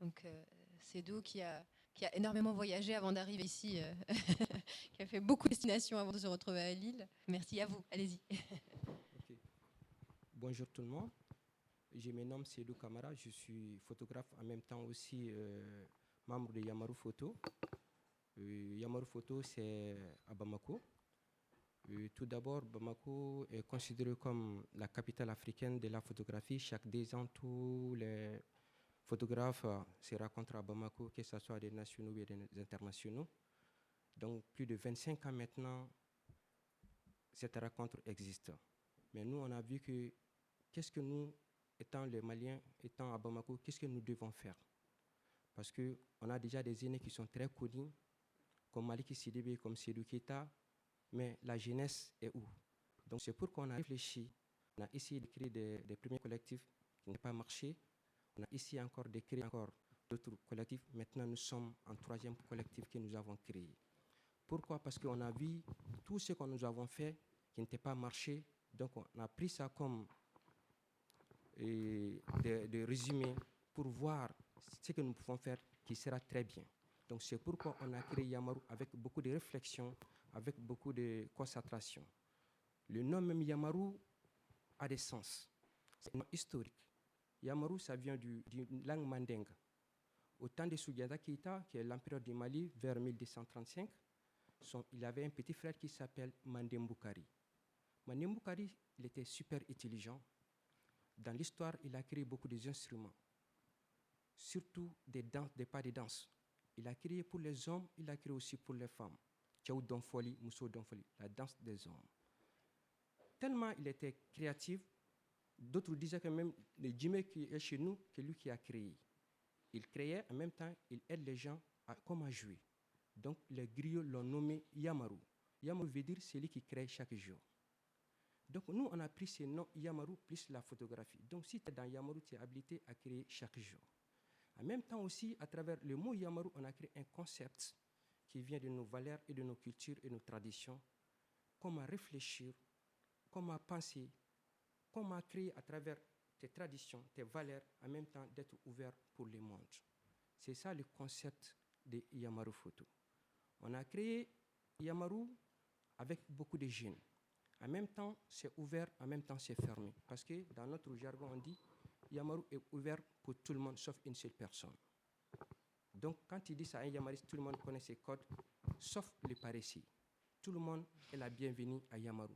Donc, Cédou qui a énormément voyagé avant d'arriver ici, qui a fait beaucoup de destinations avant de se retrouver à Lille. Merci à vous, allez-y. Ok. Bonjour tout le monde, je me nomme Cédou Camara, je suis photographe en même temps aussi membre de Yamaru Photo. Yamaru Photo, c'est à Bamako. Tout d'abord, Bamako est considéré comme la capitale africaine de la photographie. Chaque 2 ans, tous les photographes se rencontrent à Bamako, que ce soit des nationaux ou des internationaux. Donc, plus de 25 ans maintenant, cette rencontre existe. Mais nous, on a vu que qu'est-ce que nous, étant les Maliens, étant à Bamako, qu'est-ce que nous devons faire? Parce qu'on a déjà des aînés qui sont très connus, comme Maliki Sidibé, comme Sédou Keita, mais la jeunesse est où? Donc c'est pourquoi on a réfléchi, on a essayé de créer des premiers collectifs qui n'ont pas marché, on a essayé encore de créer encore d'autres collectifs. Maintenant, nous sommes en 3e collectif que nous avons créé. Pourquoi? Parce qu'on a vu tout ce que nous avons fait qui n'était pas marché, donc on a pris ça comme de résumé pour voir ce que nous pouvons faire qui sera très bien. Donc c'est pourquoi on a créé Yamaru avec beaucoup de réflexion, avec beaucoup de concentration. Le nom même Yamaru a des sens. C'est un nom historique. Yamaru, ça vient d'une langue mandingue. Au temps de Soudiata Keita, qui est l'empereur du Mali, vers 1235, il avait un petit frère qui s'appelle Mandemboukari. Mandemboukari, il était super intelligent. Dans l'histoire, il a créé beaucoup d'instruments, surtout des pas de danse. Il a créé pour les hommes, il a créé aussi pour les femmes. Tchaou Donfoli, Mousso Donfoli, la danse des hommes. Tellement il était créatif, d'autres disaient que même le djimé qui est chez nous, c'est lui qui a créé. Il créait, en même temps, il aide les gens à jouer. Donc les griots l'ont nommé Yamaru. Yamaru veut dire celui qui crée chaque jour. Donc nous, on a pris ce nom Yamaru plus la photographie. Donc si tu es dans Yamaru, tu es habilité à créer chaque jour. En même temps aussi, à travers le mot Yamaru, on a créé un concept qui vient de nos valeurs et de nos cultures et de nos traditions. Comment réfléchir, comment penser, comment créer à travers tes traditions, tes valeurs, en même temps d'être ouvert pour le monde. C'est ça le concept de Yamaru Photo. On a créé Yamaru avec beaucoup de jeunes. En même temps, c'est ouvert, en même temps, c'est fermé. Parce que dans notre jargon, on dit Yamaru est ouvert pour tout le monde, sauf une seule personne. Donc, quand tu dis ça à un Yamariste, tout le monde connaît ses codes, sauf les paresseux. Tout le monde est la bienvenue à Yamaru.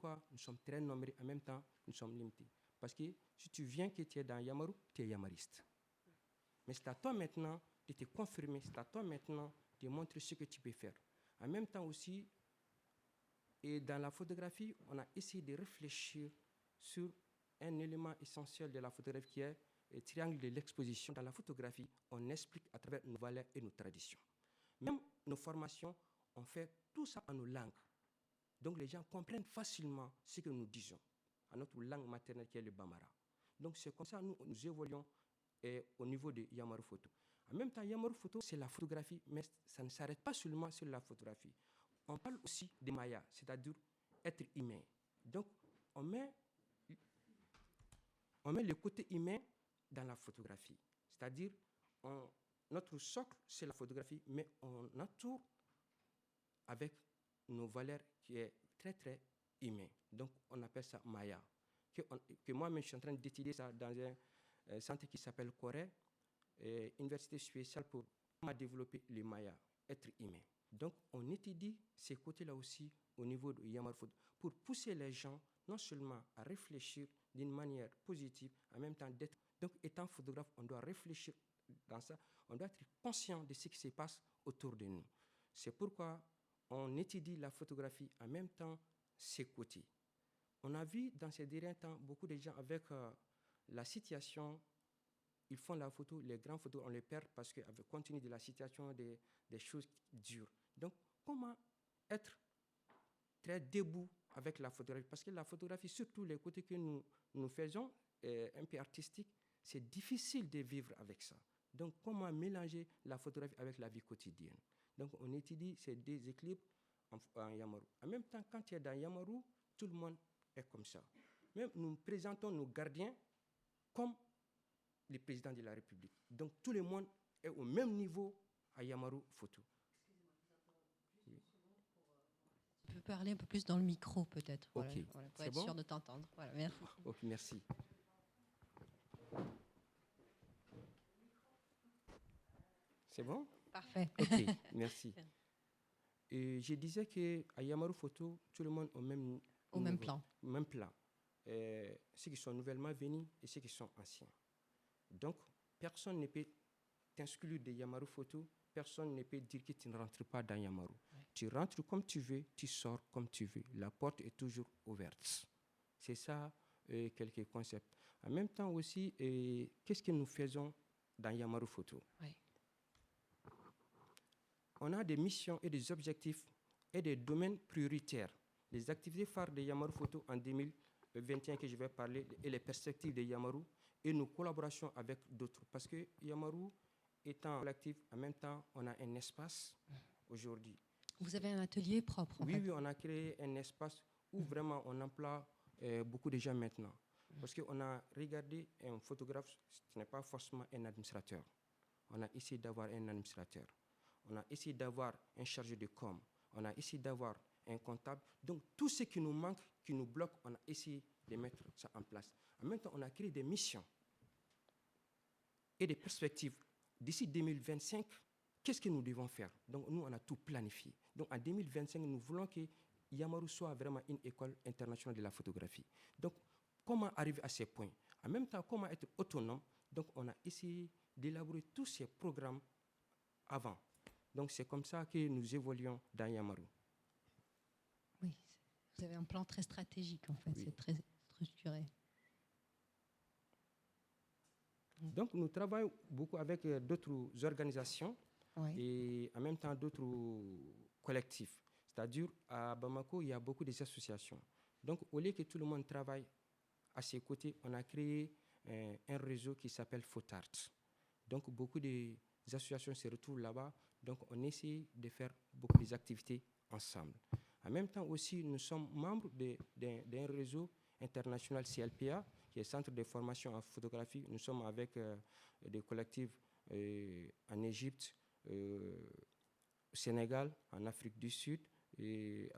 pourquoi nous sommes très nombreux, en même temps, nous sommes limités. Parce que si tu viens que tu es dans Yamaru, tu es yamariste. Mais c'est à toi maintenant de te confirmer, c'est à toi maintenant de montrer ce que tu peux faire. En même temps aussi, et dans la photographie, on a essayé de réfléchir sur un élément essentiel de la photographie qui est le triangle de l'exposition. Dans la photographie, on explique à travers nos valeurs et nos traditions. Même nos formations, on fait tout ça en nos langues. Donc les gens comprennent facilement ce que nous disons, en notre langue maternelle qui est le Bambara. Donc c'est comme ça que nous évoluons au niveau de Yamaru Photo. En même temps, Yamaru Photo, c'est la photographie, mais ça ne s'arrête pas seulement sur la photographie. On parle aussi de Maya, c'est-à-dire être humain. Donc, on met le côté humain dans la photographie. C'est-à-dire, notre socle, c'est la photographie, mais on entoure avec nos valeurs qui est très, très humain. Donc, on appelle ça Maya. Que moi-même, je suis en train d'étudier ça dans un centre qui s'appelle Corée, université spéciale pour développer le Maya, être humain. Donc, on étudie ces côtés-là aussi au niveau de Yamaru Photo pour pousser les gens non seulement à réfléchir d'une manière positive, en même temps d'être. Donc, étant photographe, on doit réfléchir dans ça, on doit être conscient de ce qui se passe autour de nous. C'est pourquoi on étudie la photographie en même temps ses côtés. On a vu dans ces derniers temps beaucoup de gens avec la situation. Ils font la photo, les grandes photos, on les perd parce qu'avec compte tenu de la situation, des choses dures. Donc, comment être très debout avec la photographie? Parce que la photographie, surtout les côtés que nous faisons, un peu artistiques, c'est difficile de vivre avec ça. Donc, comment mélanger la photographie avec la vie quotidienne? Donc, on étudie ces déséquilibres en Yamaru. En même temps, quand tu es dans Yamaru, tout le monde est comme ça. Même nous présentons nos gardiens comme le président de la République. Donc tout le monde est au même niveau à Yamaru Photo. Oui. Tu peux parler un peu plus dans le micro peut-être, Okay. Voilà, pour être sûr de t'entendre. Voilà, merci. Okay, merci. C'est bon? Parfait. Ok, merci. Et je disais qu'à Yamaru Photo, tout le monde est au même plan. Même plan. Ceux qui sont nouvellement venus et ceux qui sont anciens. Donc, personne ne peut t'exclure de Yamaru Photo, personne ne peut dire que tu ne rentres pas dans Yamaru. Ouais. Tu rentres comme tu veux, tu sors comme tu veux. La porte est toujours ouverte. C'est ça, quelques concepts. En même temps aussi, qu'est-ce que nous faisons dans Yamaru Photo? Ouais. On a des missions et des objectifs et des domaines prioritaires. Les activités phares de Yamaru Photo en 2021 que je vais parler et les perspectives de Yamaru et nos collaborations avec d'autres. Parce que Yamaru étant collectif, en même temps, on a un espace aujourd'hui. Vous avez un atelier propre en fait. Oui, on a créé un espace où vraiment on emploie beaucoup de gens maintenant. Parce qu'on a regardé un photographe, ce n'est pas forcément un administrateur. On a essayé d'avoir un administrateur. On a essayé d'avoir un chargé de com. On a essayé d'avoir un comptable. Donc, tout ce qui nous manque, qui nous bloque, on a essayé de mettre ça en place. En même temps, on a créé des missions et des perspectives. D'ici 2025, qu'est-ce que nous devons faire? Donc, nous, on a tout planifié. Donc, en 2025, nous voulons que Yamaru soit vraiment une école internationale de la photographie. Donc, comment arriver à ces points? En même temps, comment être autonome? Donc, on a essayé d'élaborer tous ces programmes avant. Donc, c'est comme ça que nous évoluons dans Yamaru. Oui, vous avez un plan très stratégique, en fait. Oui. C'est très structuré. Donc, nous travaillons beaucoup avec d'autres organisations et en même temps d'autres collectifs. C'est-à-dire, à Bamako, il y a beaucoup d'associations. Donc, au lieu que tout le monde travaille à ses côtés, on a créé un réseau qui s'appelle Photart. Donc, beaucoup d'associations se retrouvent là-bas. Donc, on essaie de faire beaucoup d'activités ensemble. En même temps aussi, nous sommes membres d'un réseau international CLPA, qui est Centre de formation en photographie. Nous sommes avec des collectifs en Égypte, au Sénégal, en Afrique du Sud, et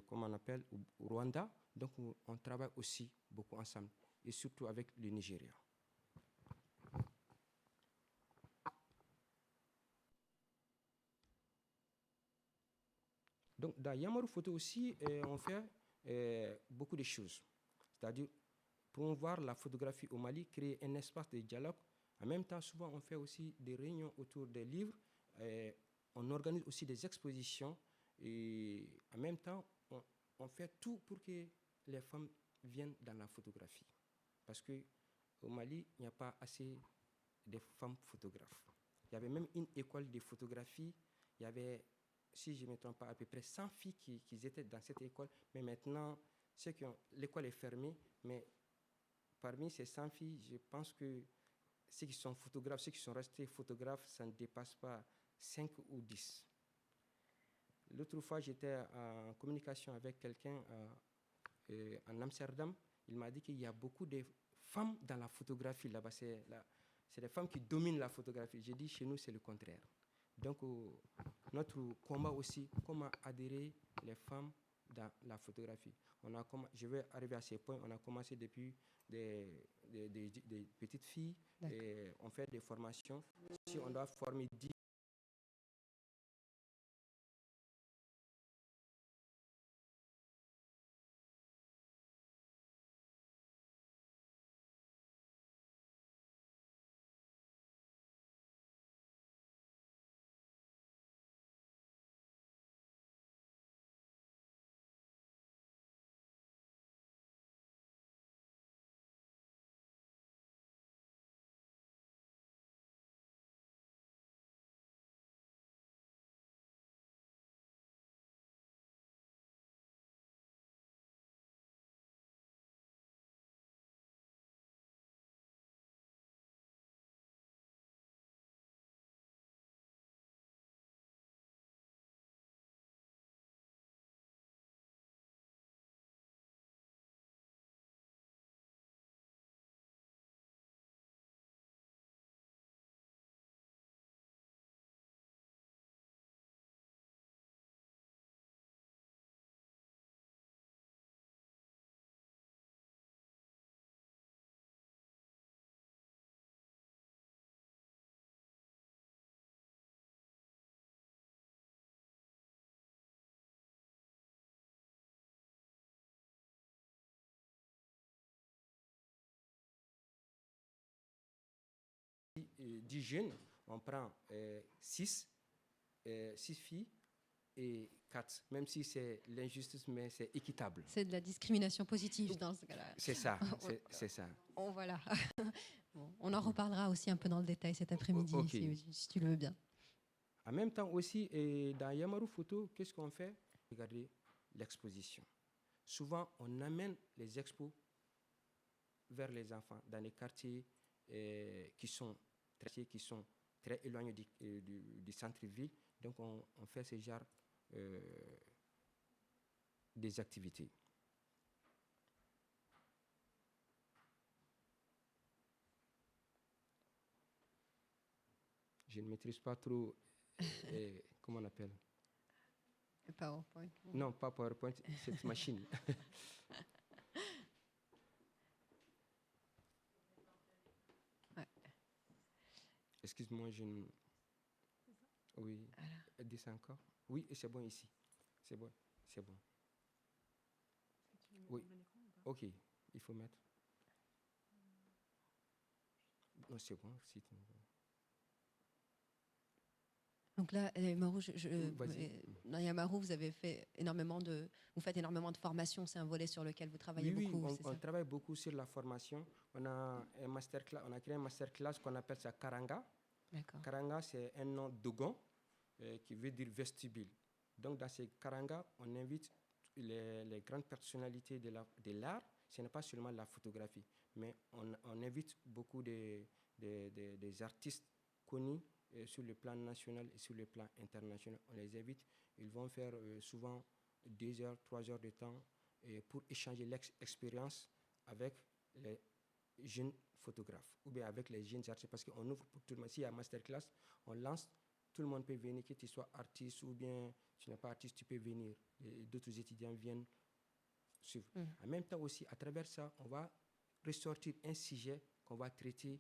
comment on appelle, au Rwanda. Donc, on travaille aussi beaucoup ensemble, et surtout avec le Nigeria. Donc, dans Yamaru Photo aussi, on fait beaucoup de choses. C'est-à-dire promouvoir la photographie au Mali, créer un espace de dialogue. En même temps, souvent, on fait aussi des réunions autour des livres. On organise aussi des expositions. Et en même temps, on fait tout pour que les femmes viennent dans la photographie. Parce qu'au Mali, il n'y a pas assez de femmes photographes. Il y avait même une école de photographie. Il y avait, si je ne me trompe pas, à peu près 100 filles qui étaient dans cette école. Mais maintenant, l'école est fermée. Mais parmi ces 100 filles, je pense que ceux qui sont photographes, ceux qui sont restés photographes, ça ne dépasse pas 5 ou 10. L'autre fois, j'étais en communication avec quelqu'un en Amsterdam. Il m'a dit qu'il y a beaucoup de femmes dans la photographie là-bas. C'est les femmes qui dominent la photographie. J'ai dit, chez nous, c'est le contraire. Donc, notre combat aussi, comment adhérer les femmes dans la photographie. Je vais arriver à ces points. On a commencé depuis des petites filles. Et on fait des formations. Si on doit former 10 10 jeunes, on prend 6 filles et 4, même si c'est l'injustice, mais c'est équitable. C'est de la discrimination positive dans ce cas-là. C'est ça, c'est ça. Voilà. Bon, on en reparlera aussi un peu dans le détail cet après-midi, Okay. si tu le veux bien. En même temps aussi, dans Yamaru Photo, qu'est-ce qu'on fait? Regardez l'exposition. Souvent, on amène les expos vers les enfants dans les quartiers qui sont très éloignés du centre-ville. Donc, on fait ce genre des activités. Je ne maîtrise pas trop, comment on appelle? PowerPoint. Non, pas PowerPoint, cette machine. Ouais. Excuse-moi, je ne... Oui, dis ça encore. Oui, c'est bon ici. C'est bon, c'est bon. Oui, ok, il faut mettre. Non, c'est bon. Si tu... Donc là, Yamaru, dans Yamaru, vous faites énormément de formations. C'est un volet sur lequel vous travaillez beaucoup. Oui, on travaille beaucoup sur la formation. On a créé un masterclass qu'on appelle ça Karanga. Karanga, c'est un nom dogon qui veut dire vestibule. Donc, dans ces Karanga, on invite les grandes personnalités de l'art. Ce n'est pas seulement la photographie, mais on invite beaucoup des artistes connus sur le plan national et sur le plan international. On les invite. Ils vont faire souvent 2 heures, 3 heures de temps pour échanger l'expérience avec les jeunes photographes ou bien avec les jeunes artistes, parce qu'on ouvre pour tout le monde. S'il y a masterclass, on lance, tout le monde peut venir, que tu sois artiste ou bien tu n'es pas artiste, tu peux venir. D'autres étudiants viennent suivre. En même temps aussi, à travers ça, on va ressortir un sujet qu'on va traiter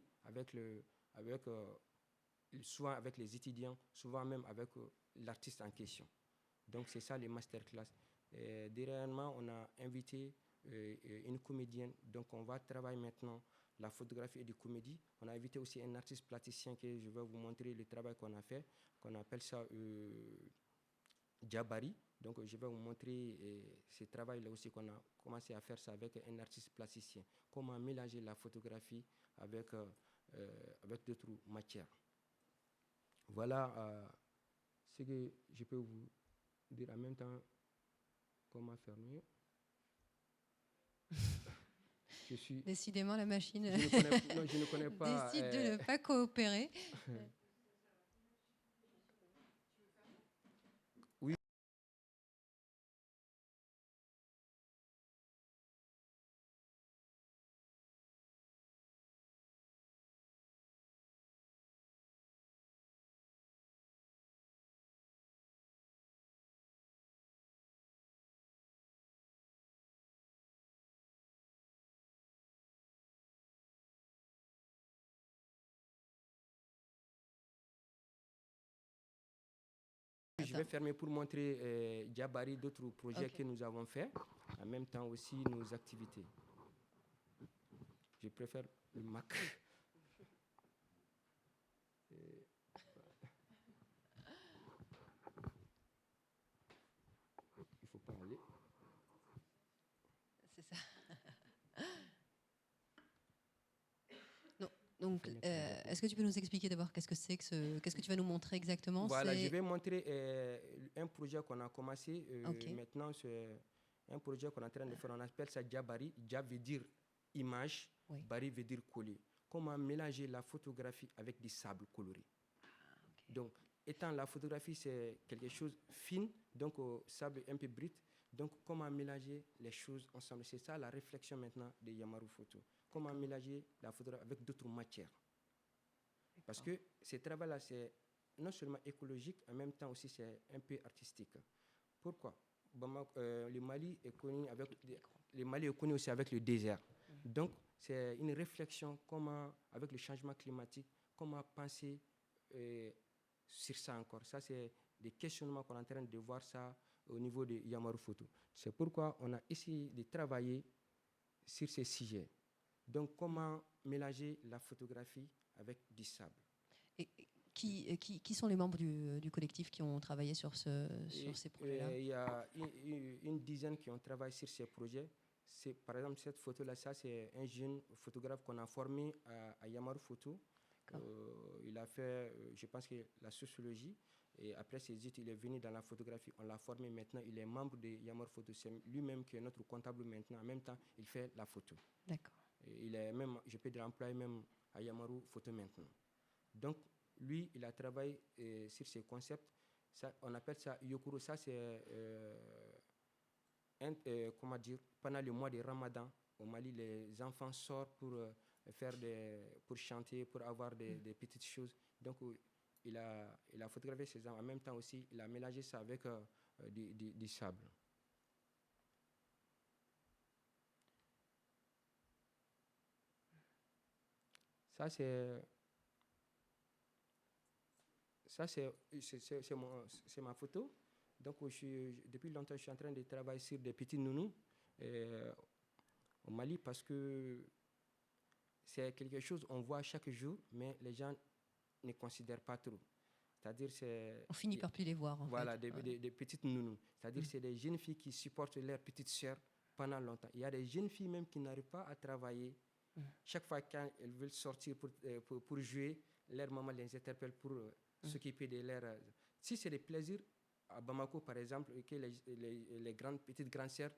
souvent avec les étudiants, souvent même avec l'artiste en question. Donc c'est ça les masterclass. Et dernièrement, on a invité une comédienne. Donc, on va travailler maintenant la photographie et des comédies. On a invité aussi un artiste plasticien que je vais vous montrer le travail qu'on a fait, qu'on appelle ça Djabari. Donc, je vais vous montrer ce travail-là aussi qu'on a commencé à faire ça avec un artiste plasticien. Comment mélanger la photographie avec d'autres matières. Voilà ce que je peux vous dire en même temps comment faire mieux. Décidément, la machine je ne connais pas, décide de ne pas coopérer. Oui. Je vais fermer pour montrer Djabari d'autres projets que nous avons faits, en même temps aussi nos activités. Je préfère le Mac. Il ne faut pas aller. C'est ça. Donc, est-ce que tu peux nous expliquer d'abord qu'est-ce que tu vas nous montrer exactement? Voilà, je vais montrer un projet qu'on a commencé. Maintenant, c'est un projet qu'on est en train de faire. On appelle ça Djabari. Djab veut dire image, oui. Bari veut dire coller. Comment mélanger la photographie avec du sable coloré. Donc, étant la photographie, c'est quelque chose de fin, donc sable un peu brut. Donc, comment mélanger les choses ensemble? C'est ça la réflexion maintenant de Yamaru Photo. Comment mélanger la photographie avec d'autres matières. Parce que ce travail-là, c'est non seulement écologique, en même temps aussi c'est un peu artistique. Pourquoi? Le Mali est connu aussi avec le désert. Donc, c'est une réflexion comment, avec le changement climatique, comment penser sur ça encore. Ça, c'est des questionnements qu'on est en train de voir ça au niveau de Yamaru Photo. C'est pourquoi on a essayé de travailler sur ces sujets. Donc, comment mélanger la photographie avec du sable. Et qui sont les membres du collectif qui ont travaillé sur ces projets-là? Il y a une dizaine qui ont travaillé sur ces projets. Par exemple, cette photo-là, ça, c'est un jeune photographe qu'on a formé à Yamaru Photo. Il a fait, je pense, que la sociologie. Et après ses études, il est venu dans la photographie. On l'a formé maintenant. Il est membre de Yamaru Photo. C'est lui-même qui est notre comptable maintenant. En même temps, il fait la photo. D'accord. Il est même, je peux dire, employé même à Yamaru Photo maintenant. Donc, lui, il a travaillé sur ces concepts. Ça, on appelle ça Yokuro. Ça, c'est, comment dire, pendant le mois de Ramadan, au Mali, les enfants sortent pour chanter, pour avoir des petites choses. Donc, il a photographié ces enfants. En même temps aussi, il a mélangé ça avec du sable. Ça, c'est ma photo. Donc, depuis longtemps, je suis en train de travailler sur des petits nounous au Mali parce que c'est quelque chose qu'on voit chaque jour, mais les gens ne considèrent pas trop. C'est-à-dire, on finit par plus les voir. Voilà, des petites nounous. C'est-à-dire, c'est des jeunes filles qui supportent leurs petites sœurs pendant longtemps. Il y a des jeunes filles même qui n'arrivent pas à travailler. Chaque fois qu'elles veulent sortir pour jouer, leur maman les interpelle pour s'occuper de leur... Si c'est des plaisirs, à Bamako par exemple, que les petites grandes sœurs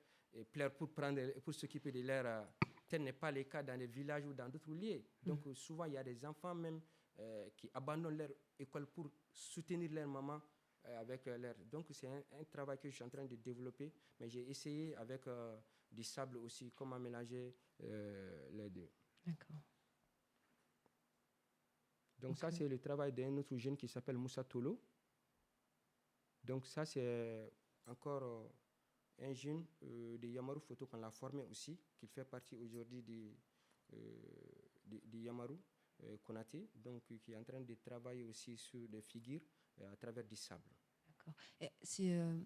pleurent pour s'occuper de leur... tel n'est pas le cas dans les villages ou dans d'autres lieux. Donc souvent, il y a des enfants même qui abandonnent leur école pour soutenir leur maman avec leur... Donc c'est un travail que je suis en train de développer, mais j'ai essayé avec du sable aussi, comment mélanger les deux. D'accord. Donc ça, c'est le travail d'un autre jeune qui s'appelle Moussa Tolo. Donc ça, c'est encore un jeune de Yamaru Photo qu'on l'a formé aussi, qui fait partie aujourd'hui de Yamaru Konaté, donc qui est en train de travailler aussi sur des figures à travers du sable. D'accord. Et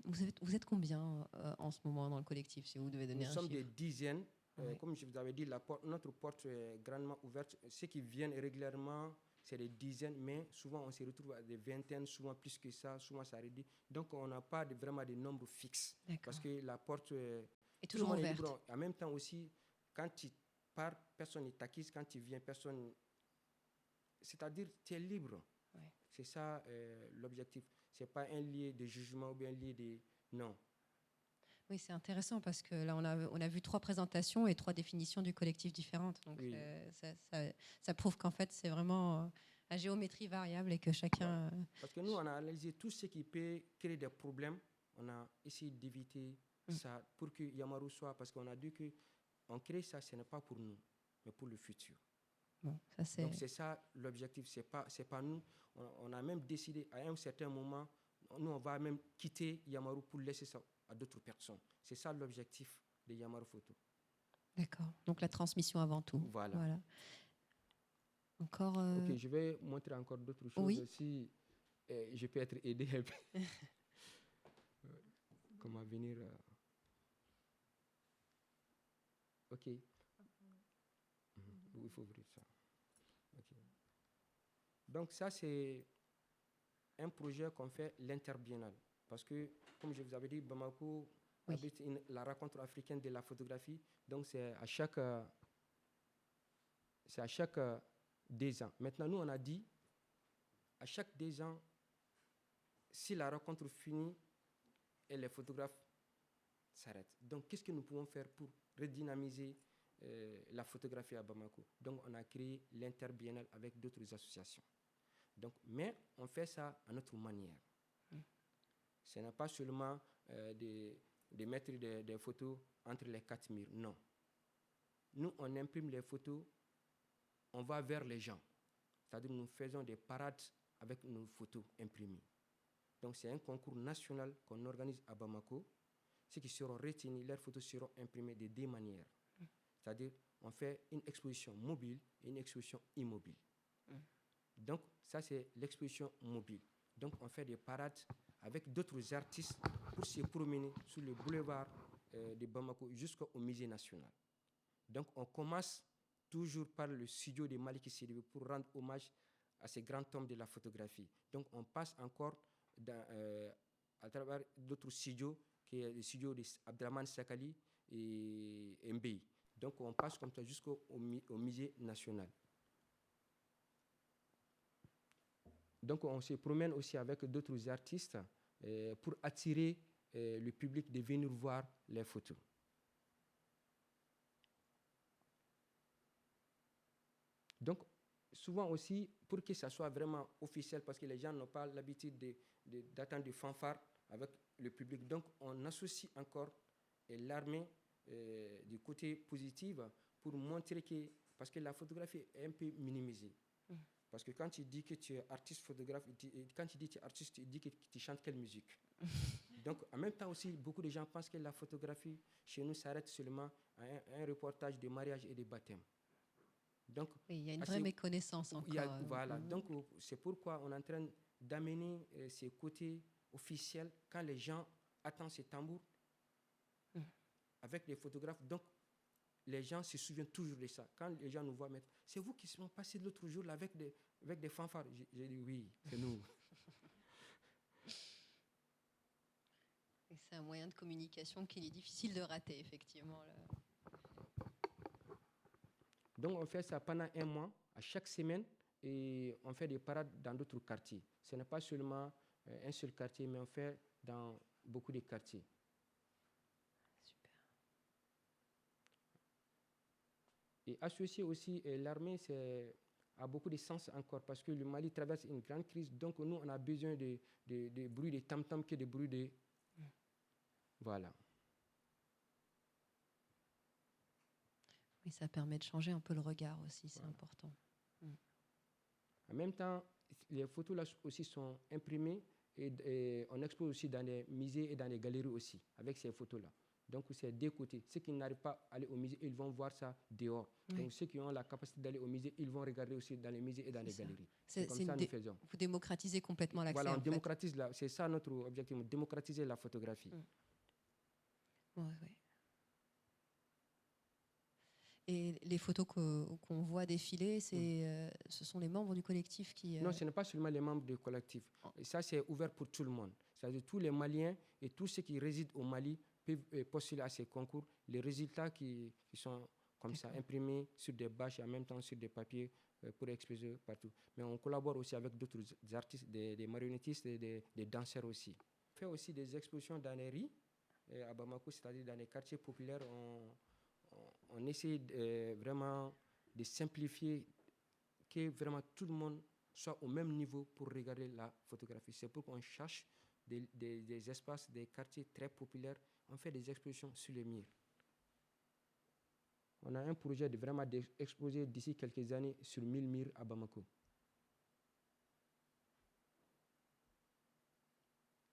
vous êtes combien en ce moment dans le collectif, si vous devez donner Nous un sommes chiffre? des dizaines. Ouais. Comme je vous avais dit, notre porte est grandement ouverte. Ceux qui viennent régulièrement, c'est des dizaines, mais souvent on se retrouve à des vingtaines, souvent plus que ça, souvent ça réduit. Donc on n'a pas vraiment de nombres fixes. Parce que la porte, est tout le toujours monde est ouverte. libre. En même temps aussi, quand tu pars, personne ne t'acquise. Quand tu viens, personne. C'est-à-dire, tu es libre. Ouais. C'est ça l'objectif. Ce n'est pas un lieu de jugement ou bien un lieu de. Non. Oui, c'est intéressant parce que là, on a vu 3 présentations et 3 définitions du collectif différentes. Donc, Oui. ça prouve qu'en fait, c'est vraiment à géométrie variable et que chacun... Voilà. Parce que nous, on a analysé tout ce qui peut créer des problèmes. On a essayé d'éviter ça pour que Yamaru soit... Parce qu'on a dit qu'on crée ça, ce n'est pas pour nous, mais pour le futur. Bon, ça, c'est... Donc, c'est ça l'objectif. C'est pas nous. On a même décidé, à un certain moment, nous, on va même quitter Yamaru pour laisser ça à d'autres personnes. C'est ça l'objectif de Yamaru Photo. D'accord. Donc, la transmission avant tout. Voilà. Encore... Ok, je vais montrer encore d'autres choses. Oui. Si je peux être aidé un peu. Comment venir... Ok. Il faut ouvrir ça. Okay. Donc ça, c'est un projet qu'on fait l'interbiennal. Parce que, comme je vous avais dit, Bamako abrite la rencontre africaine de la photographie. Donc c'est à chaque 2 ans. Maintenant, nous, on a dit, à chaque 2 ans, si la rencontre finit et les photographes s'arrêtent. Donc, qu'est-ce que nous pouvons faire pour redynamiser la photographie à Bamako? Donc, on a créé l'interbiennal avec d'autres associations. Donc, mais on fait ça à notre manière. Ce n'est pas seulement de mettre des photos entre les 4 murs. Non. Nous, on imprime les photos, on va vers les gens. C'est-à-dire nous faisons des parades avec nos photos imprimées. Donc, c'est un concours national qu'on organise à Bamako. Ceux qui seront retenus, leurs photos seront imprimées de 2 manières. C'est-à-dire, on fait une exposition mobile et une exposition immobile. Donc, ça, c'est l'exposition mobile. Donc, on fait des parades avec d'autres artistes pour se promener sur le boulevard de Bamako jusqu'au musée national. Donc, on commence toujours par le studio de Maliki Sidibé pour rendre hommage à ces grands hommes de la photographie. Donc, on passe encore à travers d'autres studios, qui est le studio d'Abdraman Sakali et Mbey. Donc, on passe comme ça jusqu'au musée national. Donc, on se promène aussi avec d'autres artistes pour attirer le public de venir voir les photos. Donc, souvent aussi, pour que ça soit vraiment officiel, parce que les gens n'ont pas l'habitude d'attendre des fanfares avec le public, donc on associe encore l'armée du côté positif pour montrer que, parce que la photographie est un peu minimisée. Parce que quand tu dis que tu es artiste photographe, quand tu dis que tu es artiste, tu dis que tu chantes quelle musique. Donc, en même temps aussi, beaucoup de gens pensent que la photographie, chez nous, s'arrête seulement à un reportage de mariage et de baptême. Donc, oui, il y a une vraie méconnaissance encore. Voilà, donc c'est pourquoi on est en train d'amener ces côtés officiels quand les gens attendent ces tambours avec les photographes. Donc, les gens se souviennent toujours de ça. Quand les gens nous voient mettre, c'est vous qui sont passés l'autre jour là avec des fanfares. J'ai dit oui, c'est nous. Et c'est un moyen de communication qu'il est difficile de rater, effectivement. Là. Donc, on fait ça pendant 1 mois, à chaque semaine, et on fait des parades dans d'autres quartiers. Ce n'est pas seulement un seul quartier, mais on fait dans beaucoup de quartiers. Super. Et associé aussi, l'armée, a beaucoup de sens encore, parce que le Mali traverse une grande crise, donc nous, on a besoin de bruit de tam-tam que de bruit de... Voilà. Oui, ça permet de changer un peu le regard aussi, c'est important. En même temps, les photos là aussi sont imprimées et on expose aussi dans les musées et dans les galeries aussi, avec ces photos-là. Donc, c'est des côtés. Ceux qui n'arrivent pas à aller au musée, ils vont voir ça dehors. Oui. Donc, ceux qui ont la capacité d'aller au musée, ils vont regarder aussi dans les musées et dans les ça. galeries. C'est C'est comme ça que nous faisons. Vous démocratisez complètement l'accès. Voilà, on en fait. démocratise, c'est ça notre objectif, démocratiser la photographie. Ouais, ouais. Et les photos qu'on voit défiler, ce sont les membres du collectif qui... Non, ce n'est pas seulement les membres du collectif. Et ça, c'est ouvert pour tout le monde. C'est-à-dire tous les Maliens et tous ceux qui résident au Mali peuvent postuler à ces concours. Les résultats qui sont comme ça imprimés sur des bâches et en même temps sur des papiers pour exposer partout. Mais on collabore aussi avec d'autres artistes, des marionnettistes et des danseurs aussi. On fait aussi des expositions dans les rues à Bamako, c'est-à-dire dans les quartiers populaires. On essaie vraiment de simplifier, que vraiment tout le monde soit au même niveau pour regarder la photographie. C'est pourquoi on cherche des espaces, des quartiers très populaires. On fait des expositions sur les murs. On a un projet de vraiment d'exposer d'ici quelques années sur 1000 murs à Bamako.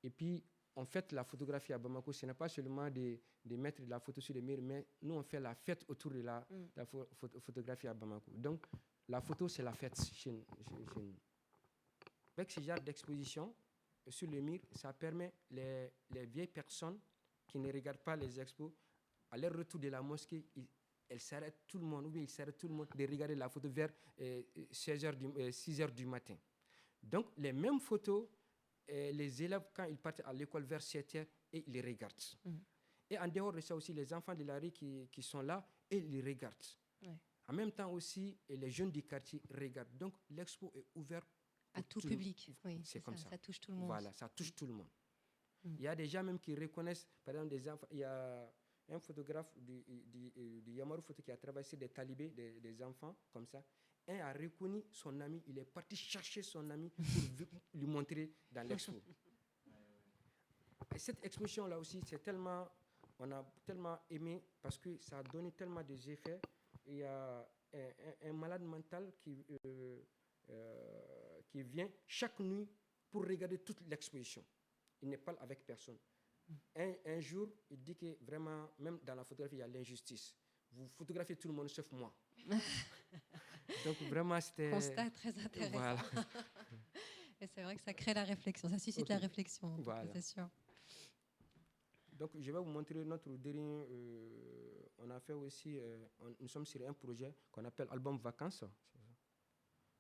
Et puis, on fait la photographie à Bamako. Ce n'est pas seulement de mettre de la photo sur les murs, mais nous, on fait la fête autour de la photographie à Bamako. Donc, la photo, c'est la fête chez nous. Avec ce genre d'exposition sur les murs, ça permet les vieilles personnes qui ne regardent pas les expos, à leur retour de la mosquée, elles s'arrêtent tout le monde, ou bien ils s'arrêtent tout le monde de regarder la photo vers 6 heures du matin. Donc, les mêmes photos, les élèves, quand ils partent à l'école vers 7 heures, et ils les regardent. Et en dehors de ça aussi, les enfants de la rue qui sont là, et ils les regardent. Ouais. En même temps aussi, les jeunes du quartier regardent. Donc, l'expo est ouverte à tout public. Oui, c'est comme ça. Ça touche tout le monde. Voilà, ça touche tout le monde. Il y a des gens même qui reconnaissent, par exemple, des enfants. Il y a un photographe du Yamaru Photo qui a travaillé sur des talibés, des enfants, comme ça. Un a reconnu son ami, il est parti chercher son ami pour lui montrer dans l'expo. Et cette exposition-là aussi, on a tellement aimé parce que ça a donné tellement d'effets. Il y a un malade mental qui vient chaque nuit pour regarder toute l'exposition. Il ne parle avec personne. Un jour, il dit que vraiment, même dans la photographie, il y a l'injustice. Vous photographiez tout le monde sauf moi. Donc vraiment, c'était... Constat très intéressant. Voilà. Et c'est vrai que ça crée la réflexion, ça suscite la réflexion, voilà. C'est sûr. Donc je vais vous montrer notre dernier... on a fait aussi... nous sommes sur un projet qu'on appelle Album Vacances.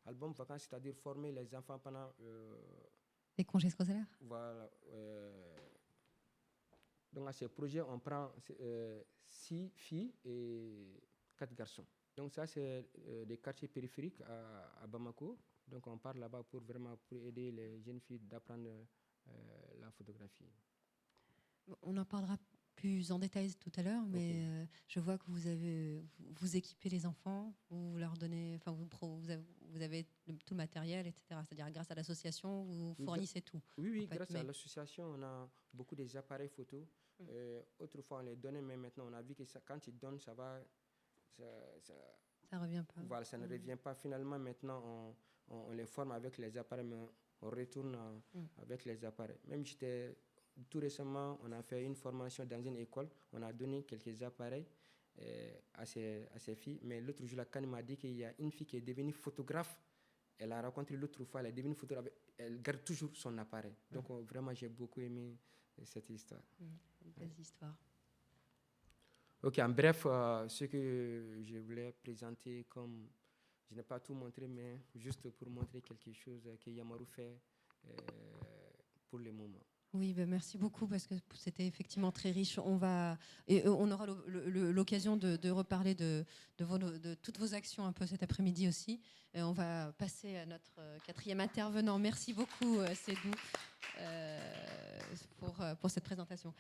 Album Vacances, c'est-à-dire former les enfants pendant... les congés scolaires. Voilà. Donc à ce projet, on prend 6 filles et 4 garçons. Donc ça, c'est des quartiers périphériques à Bamako. Donc on part là-bas pour aider les jeunes filles d'apprendre la photographie. On en parlera plus en détail tout à l'heure, mais je vois que vous équipez les enfants, vous leur donnez, enfin vous avez tout le matériel, etc. C'est-à-dire grâce à l'association, vous fournissez tout. Oui, grâce à l'association, on a beaucoup des appareils photo. Autrefois, on les donnait, mais maintenant, on a vu que quand ils donnent, ça va... Ça revient pas. Voilà, ça ne revient pas. Finalement, maintenant, on les forme avec les appareils, mais on retourne avec les appareils. Même tout récemment, on a fait une formation dans une école. On a donné quelques appareils à ces filles. Mais l'autre jour, la CAN m'a dit qu'il y a une fille qui est devenue photographe. Elle a rencontré l'autre fois, elle est devenue photographe. Elle garde toujours son appareil. Donc, vraiment, j'ai beaucoup aimé cette histoire. Belle histoire. Ok, en bref, ce que je voulais présenter comme... Je n'ai pas tout montré, mais juste pour montrer quelque chose que Yamaru fait pour le moment. Oui, merci beaucoup parce que c'était effectivement très riche. On aura l'occasion de reparler de toutes vos actions un peu cet après-midi aussi. Et on va passer à notre 4e intervenant. Merci beaucoup, Sédou, pour cette présentation.